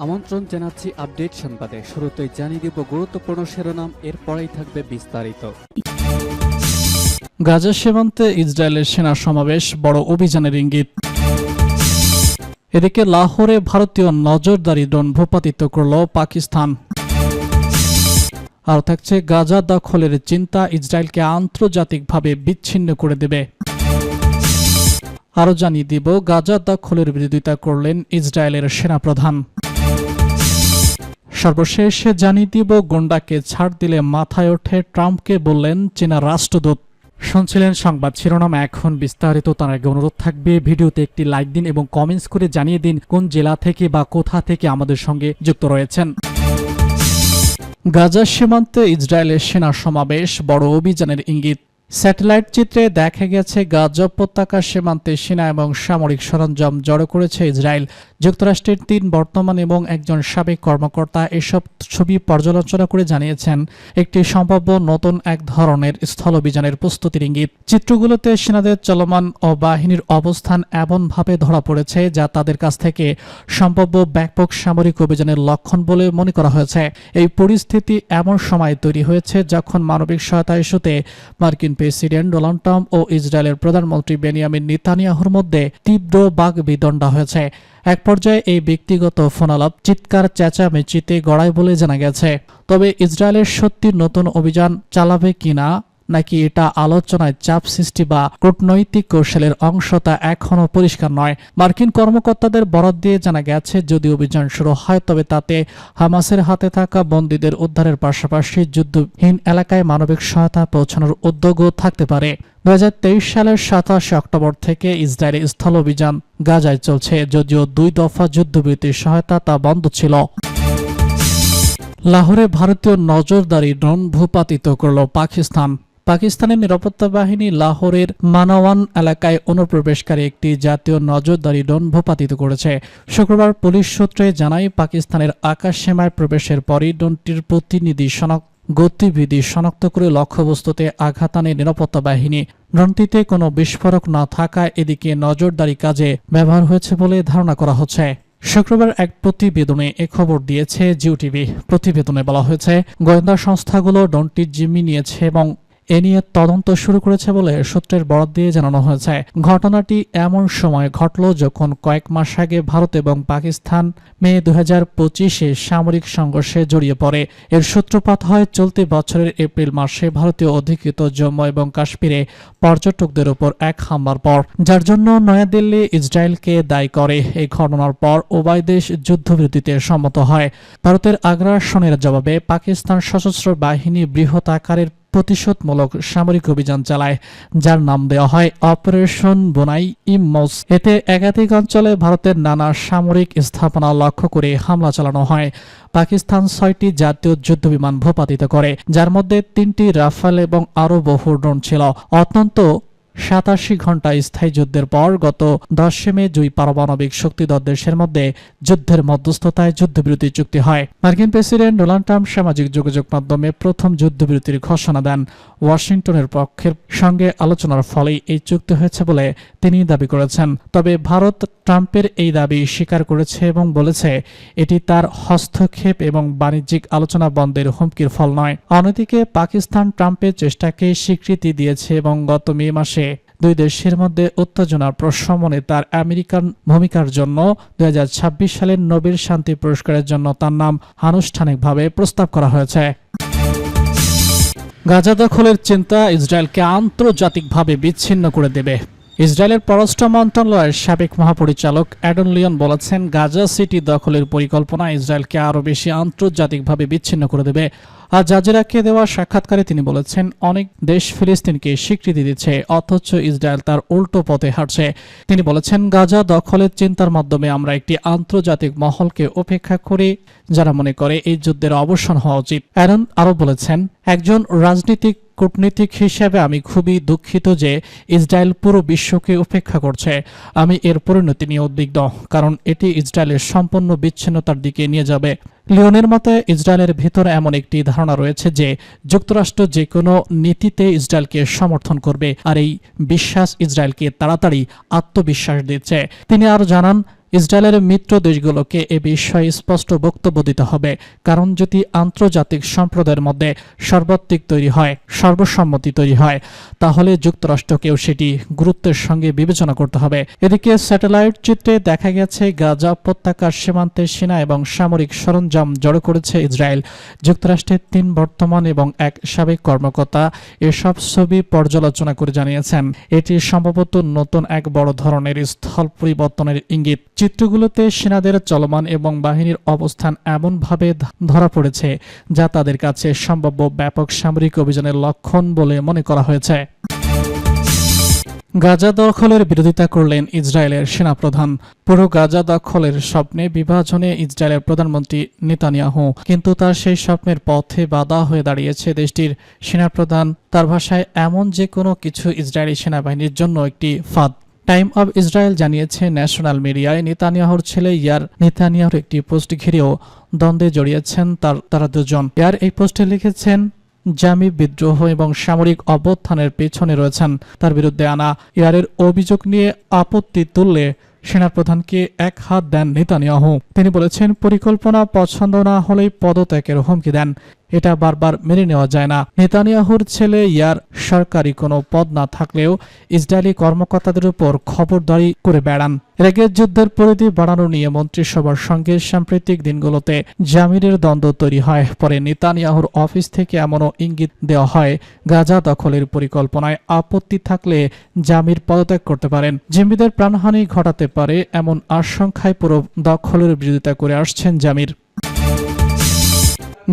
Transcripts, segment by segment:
আমন্ত্রণ জানাচ্ছি আপডেট সংবাদে। শুরুতেই জানিয়ে দিব গুরুত্বপূর্ণ শিরোনাম, এরপরেই থাকবে বিস্তারিত। গাজা সীমান্তে ইসরায়েলের সেনা সমাবেশ, বড় অভিযানের ইঙ্গিত। এদিকে লাহোরে ভারতীয় নজরদারি ড্রোন ভূপাতিত করল পাকিস্তান। আর থাকছে গাজা দখলের চিন্তা ইসরায়েলকে আন্তর্জাতিকভাবে বিচ্ছিন্ন করে দেবে। আরও জানিয়ে দিব গাজা দখলের বিরোধিতা করলেন ইসরায়েলের সেনাপ্রধান। সর্বশেষ জানিয়ে দিব গুন্ডাকে ছাড় দিলে মাথায় ওঠে ট্রাম্পকে বললেন চীনা রাষ্ট্রদূত। শুনছিলেন সংবাদ শিরোনাম, এখন বিস্তারিত। তার আগে অনুরোধ থাকবে ভিডিওতে একটি লাইক দিন এবং কমেন্টস করে জানিয়ে দিন কোন জেলা থেকে বা কোথা থেকে আমাদের সঙ্গে যুক্ত রয়েছেন। গাজা সীমান্তে ইসরায়েলের সেনা সমাবেশ, বড় অভিযানের ইঙ্গিত। স্যাটেলাইট চিত্রে দেখা গেছে গাজা উপত্যকার সীমান্তে সেনা এবং সামরিক সরঞ্জাম জড়ো করেছে ইসরায়েল। যুক্তরাষ্ট্রের 3 বর্তমান এবং একজন সাবেক কর্মকর্তা এসব ছবি পর্যালোচনা করে জানিয়েছেন একটি সম্ভাব্য নতুন এক ধরনের স্থল অভিযানের প্রস্তুতির ইঙ্গিত। চিত্রগুলোতে সেনাদের চলমান ও বাহিনীর অবস্থান এমনভাবে ধরা পড়েছে যা তাদের কাছ থেকে সম্ভাব্য ব্যাপক সামরিক অভিযানের লক্ষণ বলে মনে করা হয়েছে। এই পরিস্থিতি এমন সময় তৈরি হয়েছে যখন মানবিক সহায়তা ইস্যুতে মার্কিন প্রেসিডেন্ট ডোনাল্ড ট্রাম্প ও ইসরায়েলের প্রধানমন্ত্রী বেনিয়ামিন নেতানিয়াহুর মধ্যে তীব্র বাগবিতণ্ডা হয়েছে। এক পর্যায়ে এই ব্যক্তিগত ফোনালাপ চিৎকার চেঁচামেচিতে গড়ায় বলে জানা গেছে। তবে ইসরায়েলের সত্যি নতুন অভিযান চালাবে কিনা, নাকি এটা আলোচনায় চাপ সৃষ্টি বা কূটনৈতিক কৌশলের অংশ তা এখনও পরিষ্কার নয়। মার্কিন কর্মকর্তাদের বরাত দিয়ে জানা গেছে যদি অভিযান শুরু হয় তবে তাতে হামাসের হাতে থাকা বন্দীদের উদ্ধারের পাশাপাশি যুদ্ধহীন এলাকায় মানবিক সহায়তা পৌঁছানোর উদ্যোগও থাকতে পারে। 2023 সালের 27 অক্টোবর থেকে ইসরায়েলি স্থল অভিযান গাজায় চলছে, যদিও 2 দফা যুদ্ধবিরতির সহায়তা তা বন্ধ ছিল। লাহোরে ভারতীয় নজরদারি ড্রোন ভূপাতিত করল পাকিস্তান। পাকিস্তানের নিরাপত্তা বাহিনী লাহোরের মানাওয়ান এলাকায় অনুপ্রবেশকারী একটি জাতীয় নজরদারি ড্রোন ভূপাতিত করেছে। শুক্রবার পুলিশ সূত্রে জানায় পাকিস্তানের আকাশ সীমায় প্রবেশের পরই ড্রোনটির গতিবিধি শনাক্ত করে লক্ষ্যবস্তুতে আঘাত আনে নিরাপত্তা বাহিনী। ড্রোনটিতে কোনো বিস্ফোরক না থাকায় এদিকে নজরদারি কাজে ব্যবহার হয়েছে বলে ধারণা করা হচ্ছে। শুক্রবার এক প্রতিবেদনে এ খবর দিয়েছে জিও টিভি। প্রতিবেদনে বলা হয়েছে গোয়েন্দা সংস্থাগুলো ড্রোনটি জিম্মি নিয়েছে এবং এ নিয়ে তদন্ত শুরু করেছে বলে সূত্রের বরাত দিয়ে জানানো হয়েছে। ঘটনাটি এমন সময় ঘটল যখন কয়েক মাস আগে ভারত এবং পাকিস্তান মে 2025-এ সামরিক সংঘর্ষে জড়িয়ে পড়ে। এর সূত্রপাত হয় চলতি বছরের এপ্রিল মাসে ভারতীয় অধিকৃত জম্মু এবং কাশ্মীরে পর্যটকদের উপর এক হামলার পর, যার জন্য নয়াদিল্লি ইসরায়েলকে দায়ী করে। এই ঘটনার পর উভয় দেশ যুদ্ধবিরতিতে সম্মত হয়। ভারতের আগ্রাসনের জবাবে পাকিস্তান সশস্ত্র বাহিনী বৃহৎ আকারের প্রতিশোধমূলক সামরিক অভিযান চালায়, যার নাম দেওয়া হয় অপারেশন বোনাই ইমমস। এতে একাধিক অঞ্চলে ভারতের নানা সামরিক স্থাপনা লক্ষ্য করে হামলা চালানো হয়। পাকিস্তান 6টি জাতীয় যুদ্ধবিমান ভূপাতিত করে, যার মধ্যে 3টি রাফাল এবং আরও বহু ড্রোন ছিল। অত্যন্ত 87 ঘন্টা স্থায়ী যুদ্ধের পর গত 10 মে 2 পারমাণবিক শক্তিধর দেশের মধ্যে যুদ্ধের মধ্যস্থতায় যুদ্ধবিরতি চুক্তি হয়। মার্কিন প্রেসিডেন্ট ডোনাল্ড ট্রাম্প সামাজিক যোগাযোগ মাধ্যমে প্রথম যুদ্ধবিরতির ঘোষণা দেন। ওয়াশিংটনের পক্ষের সঙ্গে আলোচনার ফলেই এই চুক্তি হয়েছে বলে তিনি দাবি করেছেন। তবে ভারত ট্রাম্পের এই দাবি স্বীকার করেছে এবং বলেছে এটি তার হস্তক্ষেপ এবং বাণিজ্যিক আলোচনা বন্ধের হুমকির ফল নয়। অন্যদিকে পাকিস্তান ট্রাম্পের চেষ্টাকে স্বীকৃতি দিয়েছে এবং গত মে মাসে 2 দেশের মধ্যে উত্তেজনার প্রশমনে তার আমেরিকান ভূমিকার জন্য 2026 সালের নোবেল শান্তি পুরস্কারের জন্য তার নাম আনুষ্ঠানিকভাবে প্রস্তাব করা হয়েছে। গাজা দখলের চিন্তা ইসরায়েলকে আন্তর্জাতিকভাবে বিচ্ছিন্ন করে দেবে। ইসরায়েলের পররাষ্ট্র মন্ত্রণালয়ের সাবেক মহাপরিচালক অ্যাডন লিয়ন বলেছেন গাজা সিটি দখলের পরিকল্পনা ইসরায়েলকে আরও বেশি আন্তর্জাতিকভাবে বিচ্ছিন্ন করে দেবে। আর জাজিরাকে দেওয়া সাক্ষাৎকারে তিনি বলেছেন অনেক দেশ ফিলিস্তিনকে স্বীকৃতি দিচ্ছে, অথচ ইসরায়েল তার উল্টো পথে হাঁটছে। তিনি বলেছেন গাজা দখলের চিন্তার মাধ্যমে আমরা একটি আন্তর্জাতিক মহলকে উপেক্ষা করি যারা মনে করে এই যুদ্ধের অবসান হওয়া উচিত। অ্যারন আরও বলেছেন একজন কূটনীতিক হিসেবে আমি খুবই দুঃখিত যে ইসরায়েল পুরো বিশ্বকে উপেক্ষা করছে। আমি এর পরিণতি নিয়ে উদ্বিগ্ন, কারণ এটি ইসরায়েলের সম্পূর্ণ বিচ্ছিন্নতার দিকে নিয়ে যাবে। লিওনের মতে ইসরায়েলের ভিতরে এমন একটি ধারণা রয়েছে যে যুক্তরাষ্ট্র যে কোনো নীতিতে ইসরায়েলকে সমর্থন করবে, আর এই বিশ্বাস ইসরায়েলকে তাড়াতাড়ি আত্মবিশ্বাস দিচ্ছে। তিনি আরও জানান ইসরায়েলের মিত্র দেশগুলোকে এ বিষয়ে স্পষ্ট বক্তব্য দিতে হবে, কারণ যদি আন্তর্জাতিক সম্প্রদায়ের মধ্যে সর্বসম্মতি তৈরি হয় তাহলে যুক্তরাষ্ট্রকেও সেটি গুরুত্বের সঙ্গে বিবেচনা করতে হবে। এদিকে স্যাটেলাইট চিত্রে দেখা গেছে গাজা উপত্যকার সীমান্তে সেনা এবং সামরিক সরঞ্জাম জড়ো করেছে ইসরায়েল। যুক্তরাষ্ট্রের 3 বর্তমান এবং 1 সাবেক কর্মকর্তা এসব ছবি পর্যালোচনা করে জানিয়েছেন এটি সম্ভবত নতুন এক বড় ধরনের স্থল পরিবর্তনের ইঙ্গিত। চিত্রগুলোতে সেনাদের চলমান এবং বাহিনীর অবস্থান এমনভাবে ধরা পড়েছে যা তাদের কাছে সম্ভাব্য ব্যাপক সামরিক অভিযানের লক্ষণ বলে মনে করা হয়েছে। গাজা দখলের বিরোধিতা করলেন ইসরায়েলের সেনাপ্রধান। পুরো গাজা দখলের স্বপ্নে বিভাজনে ইসরায়েলের প্রধানমন্ত্রী নেতানিয়াহু, কিন্তু তার সেই স্বপ্নের পথে বাধা হয়ে দাঁড়িয়েছে দেশটির সেনাপ্রধান। তার ভাষায় এমন যে কোনো কিছু ইসরায়েলি সেনাবাহিনীর জন্য একটি ফাঁদ। টাইম অব ইসরায়েল জানিয়েছে ন্যাশনাল মিডিয়ায় নেতানিয়াহুর ছেলে ইয়ার নেতানিয়াহুর একটি পোস্ট ঘিরেও দ্বন্দ্বে জড়িয়েছেন তারা দুজন। ইয়ার এই পোস্টে লিখেছেন জামি বিদ্রোহ এবং সামরিক অভ্যুত্থানের পেছনে রয়েছেন। তার বিরুদ্ধে আনা ইয়ারের অভিযোগ নিয়ে আপত্তি তুললে সেনাপ্রধানকে এক হাত দেন নেতানিয়াহু। তিনি বলেছেন, পরিকল্পনা পছন্দ না হলেই পদত্যাগের হুমকি দেন। এটা বারবার মেনে নেওয়া যায় না। নেতানিয়াহুর ছেলে ইয়ার সরকারি কোনো পদ না থাকলেও ইসরায়েলি কর্মকর্তাদের উপর খবরদারি করে বেড়ান। এর আগে যুদ্ধের পরিধি বাড়ানো নিয়ে মন্ত্রিসভার সঙ্গে সাম্প্রতিক দিনগুলোতে জামিরের দ্বন্দ্ব তৈরি হয়। পরে নেতানিয়াহুর অফিস থেকে এমনও ইঙ্গিত দেওয়া হয় গাজা দখলের পরিকল্পনায় আপত্তি থাকলে জামির পদত্যাগ করতে পারেন। জিম্মিদের প্রাণহানি ঘটাতে পারে এমন আশঙ্কায় পুরো দখলের বিরোধিতা করে আসছেন জামির।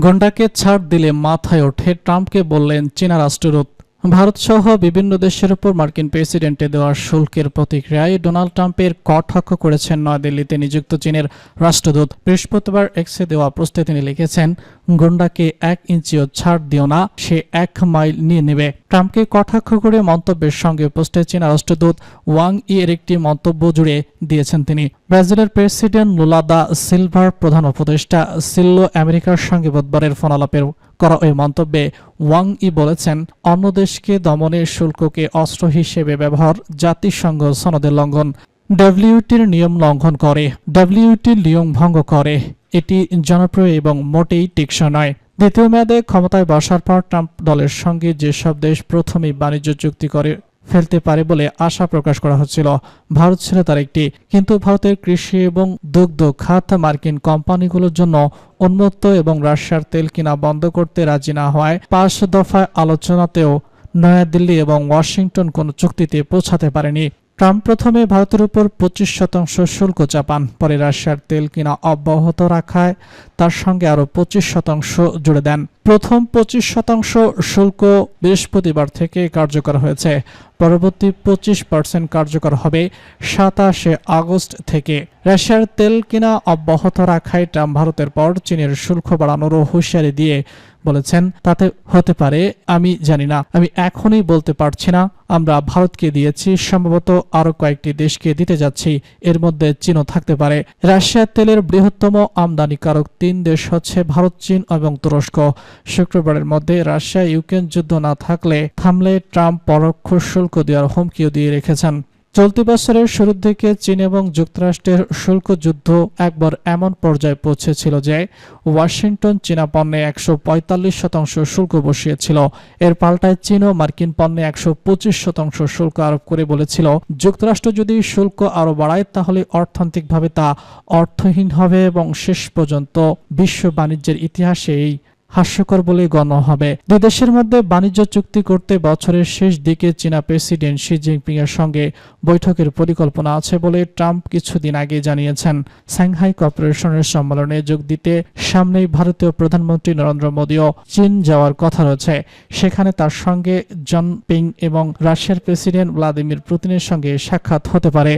গন্ডাকে ছাড় দিলে মাথায় ওঠে, ট্রাম্পকে বললেন চীনা রাষ্ট্রদূত। ভারত সহ বিভিন্ন দেশের উপর মার্কিন প্রেসিডেন্টে দেওয়া শুল্কের প্রতিক্রিয়ায় ডোনাল্ড ট্রাম্পের কটাক্ষ করেছেন নয়াদিল্লিতে নিযুক্ত চীনের রাষ্ট্রদূত। বৃহস্পতিবার এক্সে দেওয়া পোস্টে তিনি লিখেছেন, গন্ডাকে 1 ইঞ্চিও ছাড় দিও না, সে 1 মাইল নিয়ে নেবে। ট্রাম্পকে কটাক্ষ করে মন্তব্যের সঙ্গে পোস্টে চীনা রাষ্ট্রদূত ওয়াং ই এর একটি মন্তব্য জুড়ে দিয়েছেন তিনি। ব্রাজিলের প্রেসিডেন্ট লুলা দা সিলভার প্রধান উপদেষ্টা সিল্লো আমেরিকার সঙ্গে বুধবারের ফোনালাপের করা ওই মন্তব্যে ওয়াং ই বলেছেন, অন্য দেশকে দমনের শুল্ককে অস্ত্র হিসেবে ব্যবহার জাতিসংঘ সনদের লঙ্ঘন, ডব্লিউটির নিয়ম লঙ্ঘন করে, ডব্লিউটির নিয়ম ভঙ্গ করে। এটি জনপ্রিয় এবং মোটেই টেকসই নয়। দ্বিতীয় মেয়াদে ক্ষমতায় বসার পর ট্রাম্প দলের সঙ্গে যেসব দেশ প্রথমেই বাণিজ্য চুক্তি করে ফেলতে পারে বলে আশা প্রকাশ করা হচ্ছিল, ভারত ছিল তার একটি। কিন্তু ভারতের কৃষি এবং দুগ্ধ খাত মার্কিন কোম্পানিগুলোর জন্য উন্মুক্ত এবং রাশিয়ার তেল কিনা বন্ধ করতে রাজি না হওয়ায় 5 দফায় আলোচনাতেও নয়াদিল্লি এবং ওয়াশিংটন কোনো চুক্তিতে পৌঁছাতে পারেনি। ট্রাম্প প্রথমে ভারতের উপর 25% শুল্ক চাপান, পরে রাশিয়ার তেল কিনা অব্যাহত রাখায় তার সঙ্গে আরও 25% জুড়ে দেন। প্রথম 25% শুল্ক বৃহস্পতিবার থেকে কার্যকর হয়েছে। পরবর্তী 25% কার্যকর হবে 27 আগস্ট থেকে। রাশিয়ার তেল কিনা অব্যাহত রাখায় ট্রাম্প ভারতের পর চীনের শুল্ক বাড়ানোরও হুঁশিয়ারি দিয়ে বলেছেন, তাতে হতে পারে, আমি জানি না, আমি এখনই বলতে পারছি না। আমরা ভারতকে দিয়েছি, সম্ভবত আরো কয়েকটি দেশকে দিতে যাচ্ছি, এর মধ্যে চীনও থাকতে পারে। রাশিয়ার তেলের বৃহত্তম আমদানিকারক 3 দেশ হচ্ছে ভারত, চীন এবং তুরস্ক। শুক্রবারের মধ্যে রাশিয়া ইউক্রেন যুদ্ধ না থামলে ট্রাম্প পরোক্ষ শুল্ক দেওয়ার হুমকিও দিয়ে রেখেছেন। চলতি বছরের শুরুর দিকে চীন এবং যুক্তরাষ্ট্রের শুল্ক যুদ্ধ একবার এমন পর্যায়ে পৌঁছেছিল যে ওয়াশিংটন চীনা পণ্যে 145% শুল্ক বসিয়েছিল। এর পাল্টায় চীনও মার্কিন পণ্যে 125% শুল্ক আরোপ করে বলেছিল, যুক্তরাষ্ট্র যদি শুল্ক আরও বাড়ায় তাহলে অর্থনৈতিকভাবে তা অর্থহীন হবে এবং শেষ পর্যন্ত বিশ্ব বাণিজ্যের ইতিহাসে এই হাস্যকর বলে গণ্য হবে। দুই দেশের মধ্যে বাণিজ্য চুক্তি করতে বছরের শেষ দিকে চীনা প্রেসিডেন্ট শি জিনপিং এর সঙ্গে বৈঠকের পরিকল্পনা আছে বলে ট্রাম্প কিছুদিন আগে জানিয়েছেন। সাংহাই কর্পোরেশনের সম্মেলনে যোগ দিতে সামনেই ভারতীয় প্রধানমন্ত্রী নরেন্দ্র মোদীও চীন যাওয়ার কথা রয়েছে। সেখানে তার সঙ্গে জিনপিং এবং রাশিয়ার প্রেসিডেন্ট ভ্লাদিমির পুতিনের সঙ্গে সাক্ষাৎ হতে পারে।